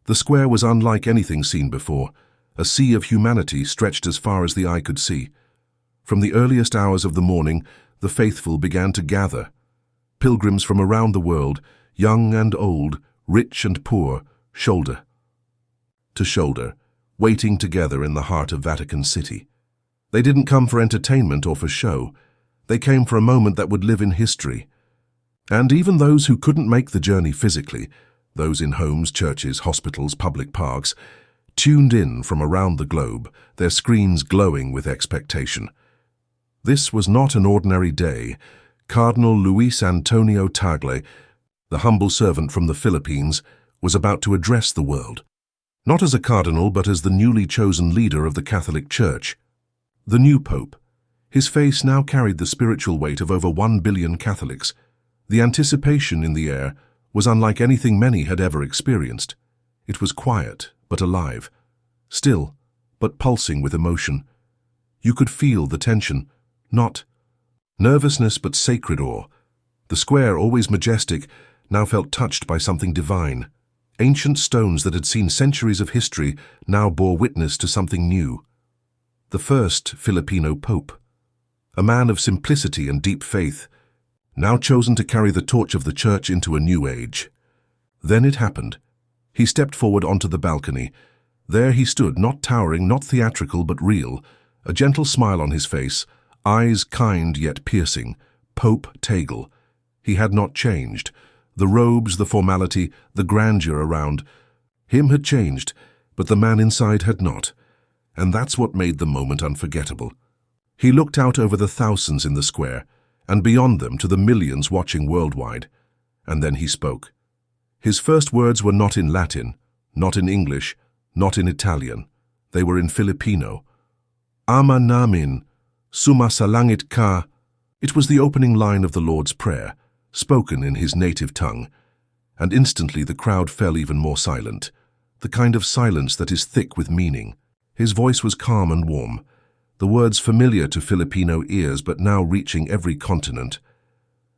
The square was unlike anything seen before. A sea of humanity stretched as far as the eye could see. From the earliest hours of the morning, the faithful began to gather. Pilgrims from around the world, young and old, rich and poor, shoulder to shoulder, waiting together in the heart of Vatican City. They didn't come for entertainment or for show. They came for a moment that would live in history. And even those who couldn't make the journey physically, those in homes, churches, hospitals, public parks, tuned in from around the globe, their screens glowing with expectation. This was not an ordinary day. Cardinal Luis Antonio Tagle, the humble servant from the Philippines, was about to address the world. Not as a cardinal, but as the newly chosen leader of the Catholic Church. The new Pope. His face now carried the spiritual weight of over 1 billion Catholics. The anticipation in the air was unlike anything many had ever experienced. It was quiet, but alive. Still, but pulsing with emotion. You could feel the tension, not nervousness, but sacred awe. The square, always majestic, now felt touched by something divine. Ancient stones that had seen centuries of history now bore witness to something new. The first Filipino Pope. A man of simplicity and deep faith, now chosen to carry the torch of the Church into a new age. Then it happened. He stepped forward onto the balcony. There he stood, not towering, not theatrical, but real, a gentle smile on his face, eyes kind yet piercing. Pope Tagle. He had not changed. The robes, the formality, the grandeur around him had changed, but the man inside had not. And that's what made the moment unforgettable. He looked out over the thousands in the square, and beyond them to the millions watching worldwide. And then he spoke. His first words were not in Latin, not in English, not in Italian. They were in Filipino. Ama namin, sumasalangit ka. It was the opening line of the Lord's Prayer, spoken in his native tongue. And instantly the crowd fell even more silent, the kind of silence that is thick with meaning. His voice was calm and warm, the words familiar to Filipino ears but now reaching every continent.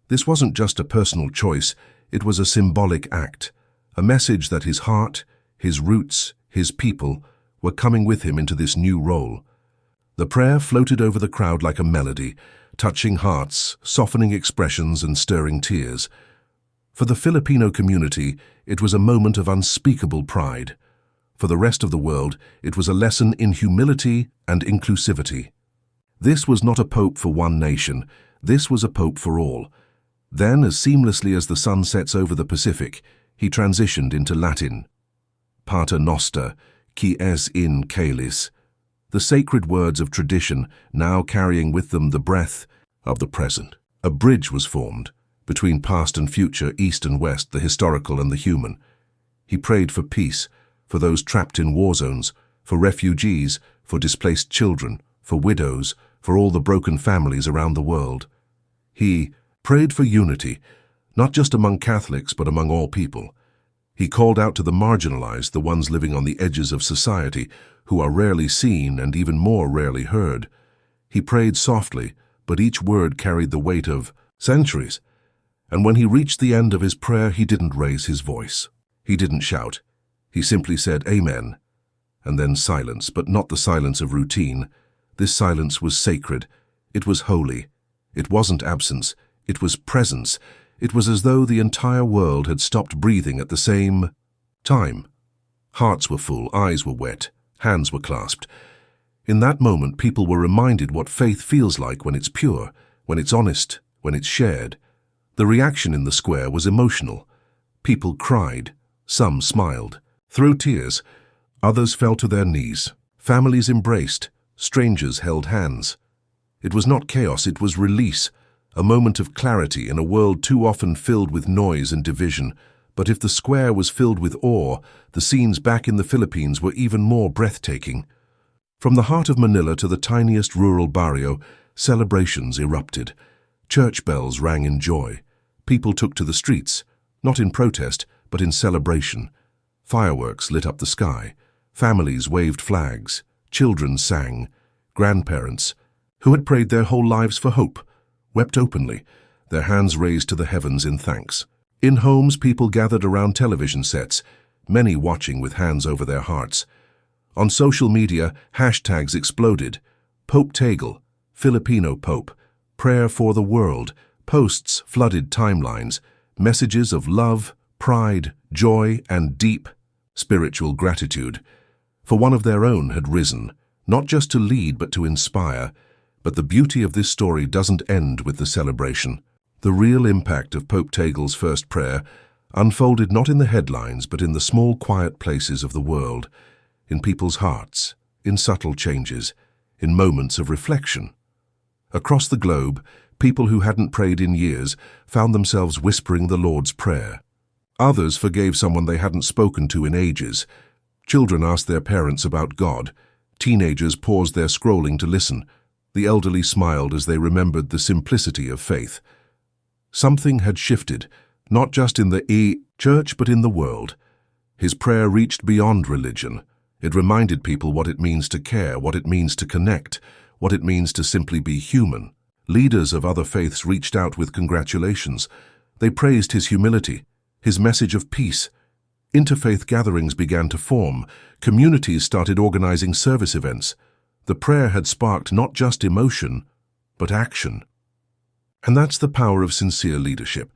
This wasn't just a personal choice, it was a symbolic act, a message that his heart, his roots, his people were coming with him into this new role. The prayer floated over the crowd like a melody, touching hearts, softening expressions and stirring tears. For the Filipino community, it was a moment of unspeakable pride. For the rest of the world, it was a lesson in humility and inclusivity. This was not a pope for one nation, this was a pope for all. Then, as seamlessly as the sun sets over the Pacific, he transitioned into Latin. Pater Noster, qui es in caelis. The sacred words of tradition now carrying with them the breath of the present. A bridge was formed between past and future, east and west, the historical and the human. He prayed for peace, for those trapped in war zones, for refugees, for displaced children, for widows, for all the broken families around the world. He prayed for unity, not just among Catholics but among all people. He called out to the marginalized, the ones living on the edges of society, who are rarely seen and even more rarely heard. He prayed softly, but each word carried the weight of centuries. And when he reached the end of his prayer, he didn't raise his voice. He didn't shout. He simply said, Amen. And then silence, but not the silence of routine. This silence was sacred. It was holy. It wasn't absence. It was presence. It was as though the entire world had stopped breathing at the same time. Hearts were full, eyes were wet, hands were clasped. In that moment, people were reminded what faith feels like when it's pure, when it's honest, when it's shared. The reaction in the square was emotional. People cried. Some smiled. Through tears, others fell to their knees. Families embraced. Strangers held hands. It was not chaos, it was release, a moment of clarity in a world too often filled with noise and division. But if the square was filled with awe, the scenes back in the Philippines were even more breathtaking. From the heart of Manila to the tiniest rural barrio, celebrations erupted. Church bells rang in joy. People took to the streets, not in protest, but in celebration. Fireworks lit up the sky. Families waved flags. Children sang. Grandparents, who had prayed their whole lives for hope, wept openly, their hands raised to the heavens in thanks. In homes, people gathered around television sets, many watching with hands over their hearts. On social media, hashtags exploded. Pope Tagle, Filipino Pope, prayer for the world, posts flooded timelines, messages of love, pride, joy, and deep spiritual gratitude. For one of their own had risen, not just to lead but to inspire. But the beauty of this story doesn't end with the celebration. The real impact of Pope Tagle's first prayer unfolded not in the headlines but in the small quiet places of the world, in people's hearts, in subtle changes, in moments of reflection. Across the globe, people who hadn't prayed in years found themselves whispering the Lord's Prayer. Others forgave someone they hadn't spoken to in ages. Children asked their parents about God. Teenagers paused their scrolling to listen. The elderly smiled as they remembered the simplicity of faith. Something had shifted, not just in the church but in the world. His prayer reached beyond religion. It reminded people what it means to care, what it means to connect, what it means to simply be human. Leaders of other faiths reached out with congratulations. They praised his humility, his message of peace. Interfaith gatherings began to form. Communities started organizing service events. The prayer had sparked not just emotion, but action. And that's the power of sincere leadership.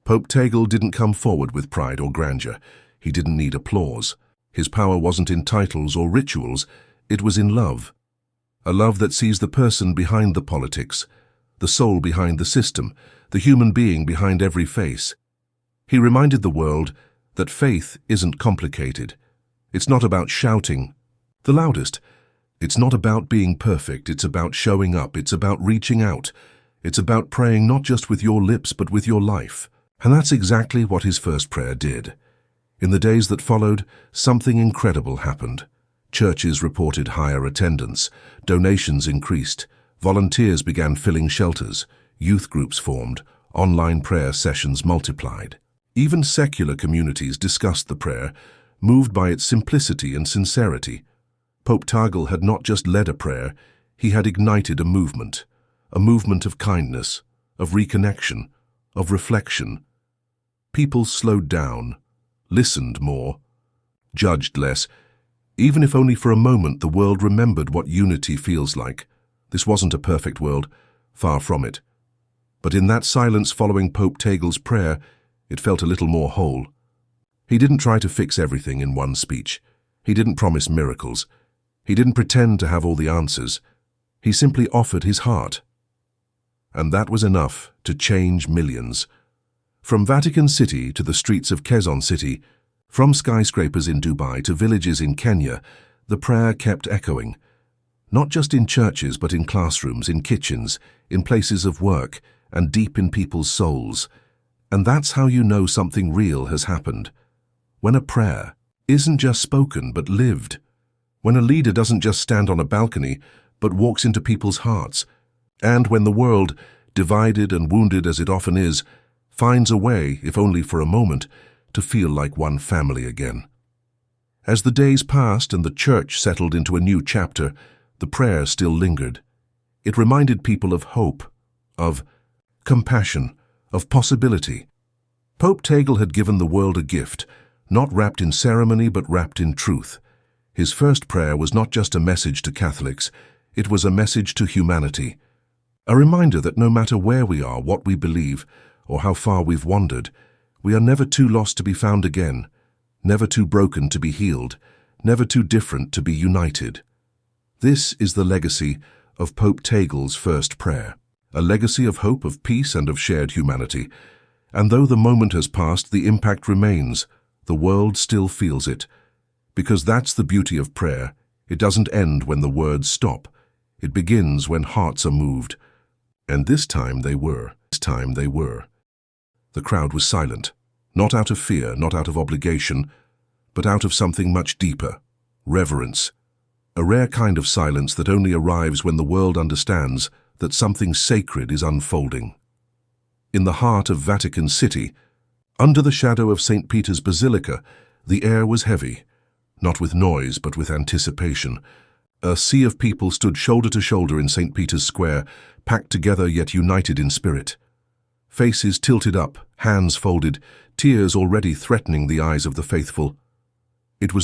Pope Tagle didn't come forward with pride or grandeur. He didn't need applause. His power wasn't in titles or rituals. It was in love. A love that sees the person behind the politics, the soul behind the system, the human being behind every face. He reminded the world that faith isn't complicated. It's not about shouting the loudest. It's not about being perfect. It's about showing up. It's about reaching out. It's about praying not just with your lips but with your life. And that's exactly what his first prayer did. In the days that followed, something incredible happened. Churches reported higher attendance, donations increased, volunteers began filling shelters, youth groups formed, online prayer sessions multiplied. Even secular communities discussed the prayer, moved by its simplicity and sincerity. Pope Tagle had not just led a prayer, he had ignited a movement of kindness, of reconnection, of reflection. People slowed down, listened more, judged less. Even if only for a moment, the world remembered what unity feels like. This wasn't a perfect world, far from it. But in that silence following Pope Tagle's prayer, it felt a little more whole. He didn't try to fix everything in one speech. He didn't promise miracles. He didn't pretend to have all the answers. He simply offered his heart. And that was enough to change millions. From Vatican City to the streets of Quezon City, from skyscrapers in Dubai to villages in Kenya, the prayer kept echoing. Not just in churches but in classrooms, in kitchens, in places of work, and deep in people's souls. And that's how you know something real has happened. When a prayer isn't just spoken but lived. When a leader doesn't just stand on a balcony but walks into people's hearts. And when the world, divided and wounded as it often is, finds a way, if only for a moment, to feel like one family again. As the days passed and the church settled into a new chapter, the prayer still lingered. It reminded people of hope, of compassion, of possibility. Pope Tagle had given the world a gift, not wrapped in ceremony but wrapped in truth. His first prayer was not just a message to Catholics, it was a message to humanity. A reminder that no matter where we are, what we believe, or how far we've wandered, we are never too lost to be found again, never too broken to be healed, never too different to be united. This is the legacy of Pope Tagle's first prayer, a legacy of hope, of peace, and of shared humanity. And though the moment has passed, the impact remains. The world still feels it. Because that's the beauty of prayer. It doesn't end when the words stop. It begins when hearts are moved. And this time they were. The crowd was silent, not out of fear, not out of obligation, but out of something much deeper, reverence. A rare kind of silence that only arrives when the world understands that something sacred is unfolding. In the heart of Vatican City, under the shadow of St. Peter's Basilica, the air was heavy, not with noise but with anticipation. A sea of people stood shoulder to shoulder in St. Peter's Square, packed together yet united in spirit. Faces tilted up, hands folded, tears already threatening the eyes of the faithful. It was